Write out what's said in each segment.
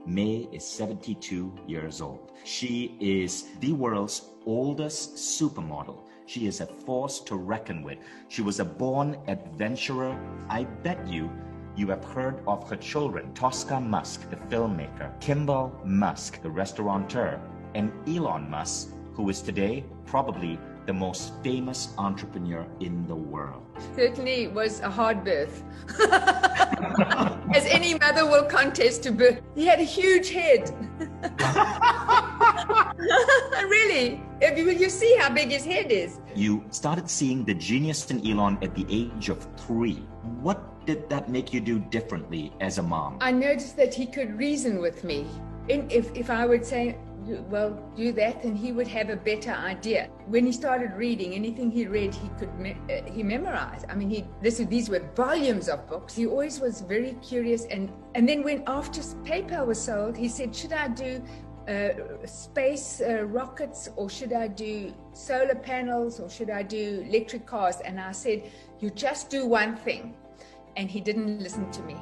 May is 72 years old. She is the world's oldest supermodel. She is a force to reckon with. She was a born adventurer. I bet you have heard of her children, Tosca Musk, the filmmaker, Kimball Musk, the restaurateur, and Elon Musk, who is today probably the most famous entrepreneur in the world. Certainly was a hard birth. As any mother will contest to birth. He had a huge head. Really, you see how big his head is. You started seeing the genius in Elon at the age of 3. What did that make you do differently as a mom? I noticed that he could reason with me. And if I would say, well, do that, and he would have a better idea. When he started reading, anything he read, he memorized. I mean, these were volumes of books. He always was very curious. And then when after PayPal was sold, he said, should I do space rockets, or should I do solar panels, or should I do electric cars? And I said, you just do one thing. And he didn't listen to me.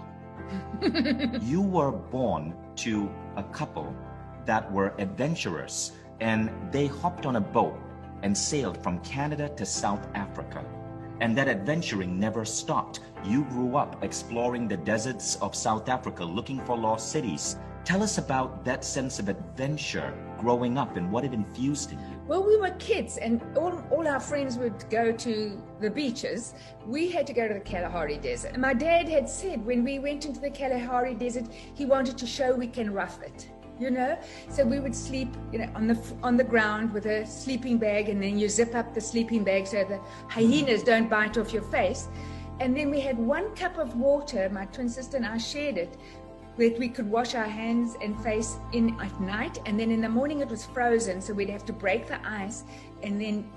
You were born to a couple that were adventurers, and they hopped on a boat and sailed from Canada to South Africa. And that adventuring never stopped. You grew up exploring the deserts of South Africa, looking for lost cities. Tell us about that sense of adventure growing up and what it infused in you. Well, we were kids, and all our friends would go to the beaches. We had to go to the Kalahari Desert. And my dad had said when we went into the Kalahari Desert, he wanted to show we can rough it. So we would sleep, on the ground with a sleeping bag, and then you zip up the sleeping bag so the hyenas don't bite off your face. And then we had 1 cup of water, my twin sister and I shared it, that we could wash our hands and face in at night, and then in the morning it was frozen, so we'd have to break the ice and then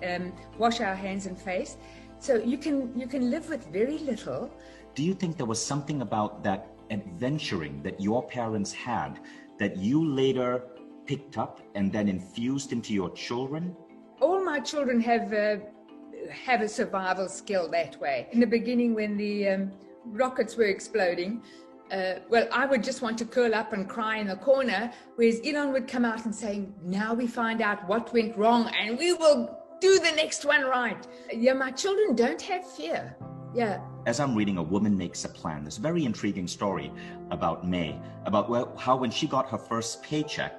wash our hands and face. So you can live with very little. Do you think there was something about that adventuring that your parents had that you later picked up and then infused into your children? All my children have a survival skill that way. In the beginning, when the rockets were exploding, I would just want to curl up and cry in the corner, whereas Elon would come out and say, now we find out what went wrong and we will do the next one right. Yeah, my children don't have fear. Yeah. As I'm reading A Woman Makes a Plan, this very intriguing story about May, about how when she got her first paycheck,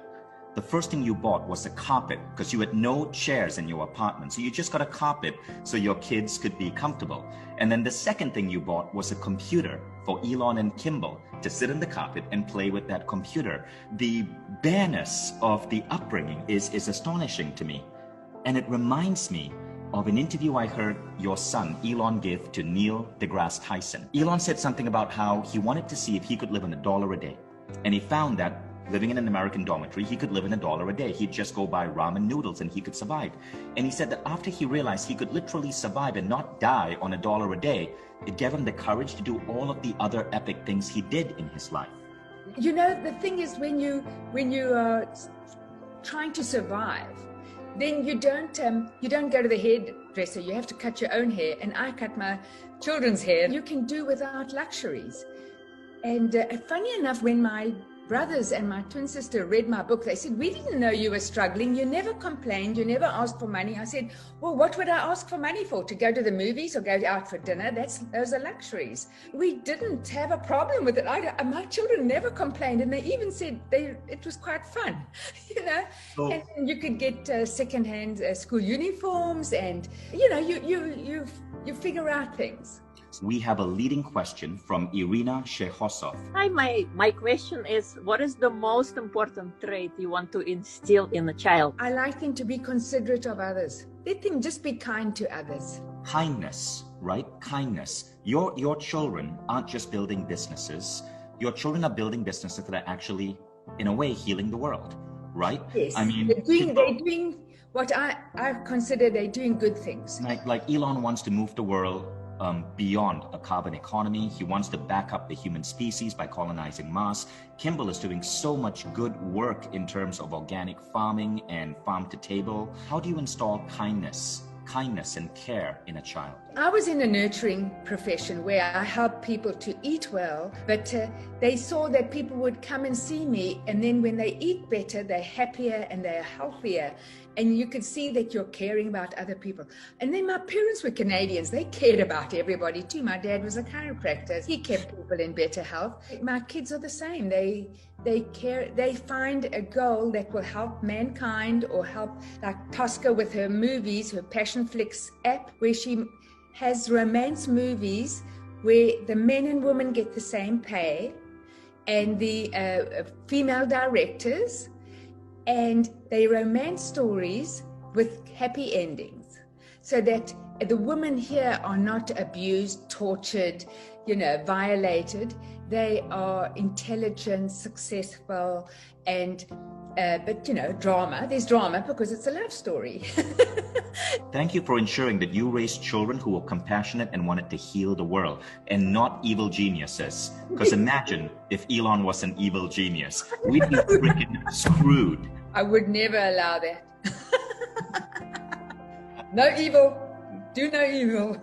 the first thing you bought was a carpet because you had no chairs in your apartment. So you just got a carpet so your kids could be comfortable. And then the second thing you bought was a computer for Elon and Kimball to sit on the carpet and play with that computer. The bareness of the upbringing is astonishing to me. And it reminds me of an interview I heard your son, Elon, give to Neil deGrasse Tyson. Elon said something about how he wanted to see if he could live on $1 a day. And he found that living in an American dormitory, he could live on $1 a day. He'd just go buy ramen noodles and he could survive. And he said that after he realized he could literally survive and not die on $1 a day, it gave him the courage to do all of the other epic things he did in his life. The thing is, when you are trying to survive, then you don't go to the hairdresser. You have to cut your own hair, and I cut my children's hair. You can do without luxuries. And funny enough, when my brothers and my twin sister read my book, they said, we didn't know you were struggling. You never complained. You never asked for money. I said, well, what would I ask for money for? To go to the movies or go out for dinner? Those are luxuries. We didn't have a problem with it. My children never complained, and they even said it was quite fun, So, and you could get secondhand school uniforms, and you figure out things. We have a leading question from Irina Shehosov. Hi, my question is, what is the most important trait you want to instill in a child? I like them to be considerate of others. Let them just be kind to others. Kindness, right? Kindness. Your children aren't just building businesses. Your children are building businesses that are actually, in a way, healing the world, right? Yes. I mean, they're doing what I consider they're doing good things. Like Elon wants to move the world beyond a carbon economy. He wants to back up the human species by colonizing Mars. Kimball is doing so much good work in terms of organic farming and farm to table. How do you install kindness and care in a child? I was in a nurturing profession where I helped people to eat well, but they saw that people would come and see me, and then when they eat better, they're happier and they're healthier. And you could see that you're caring about other people. And then my parents were Canadians. They cared about everybody too. My dad was a chiropractor. He kept people in better health. My kids are the same. They care. They find a goal that will help mankind or help, like Tosca with her movies, her Passionflix app, where she has romance movies where the men and women get the same pay, and the female directors, and they romance stories with happy endings, so that the women here are not abused, tortured, violated. They are intelligent, successful, and but drama. There's drama because it's a love story. Thank you for ensuring that you raised children who were compassionate and wanted to heal the world, and not evil geniuses. Because imagine if Elon was an evil genius. We'd be freaking screwed. I would never allow that. No evil. Do no evil.